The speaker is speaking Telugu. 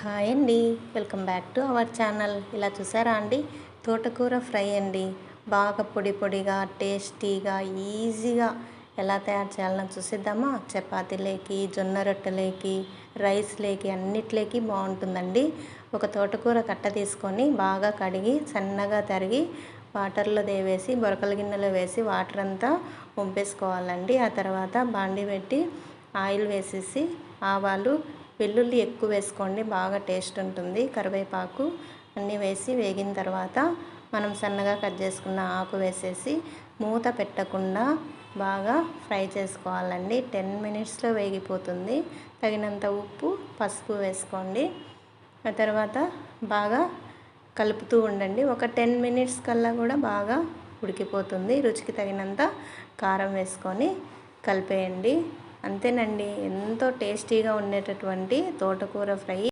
హాయ్ అండి, welcome back to our channel. ఇలా చూసారా అండి, తోటకూర ఫ్రై అండి. బాగా పొడి పొడిగా టేస్టీగా ఈజీగా ఎలా తయారు చేయాలనో చూసిద్దామా. చపాతీలేకి, జొన్న రొట్టెలేకి, రైస్లేకి అన్నిట్లేకి బాగుంటుందండి. ఒక తోటకూర కట్ట తీసుకొని బాగా కడిగి సన్నగా తరిగి వాటర్లో దేవేసి బొరకల గిన్నెలో వేసి వాటర్ అంతా వంపేసుకోవాలండి. ఆ తర్వాత బాండి పెట్టి ఆయిల్ వేసేసి ఆవాలు, వెల్లుల్లి ఎక్కువ వేసుకోండి, బాగా టేస్ట్ ఉంటుంది. కరివేపాకు అన్నీ వేసి వేగిన తర్వాత మనం సన్నగా కట్ చేసుకున్న ఆకు వేసేసి మూత పెట్టకుండా బాగా ఫ్రై చేసుకోవాలండి. 10 మినిట్స్లో వేగిపోతుంది. తగినంత ఉప్పు, పసుపు వేసుకోండి. ఆ తర్వాత బాగా కలుపుతూ ఉండండి. ఒక 10 మినిట్స్ కల్లా కూడా బాగా ఉడికిపోతుంది. రుచికి తగినంత కారం వేసుకొని కలిపేయండి. అంతేనండి, ఎంతో టేస్టీగా ఉండేటటువంటి తోటకూర ఫ్రై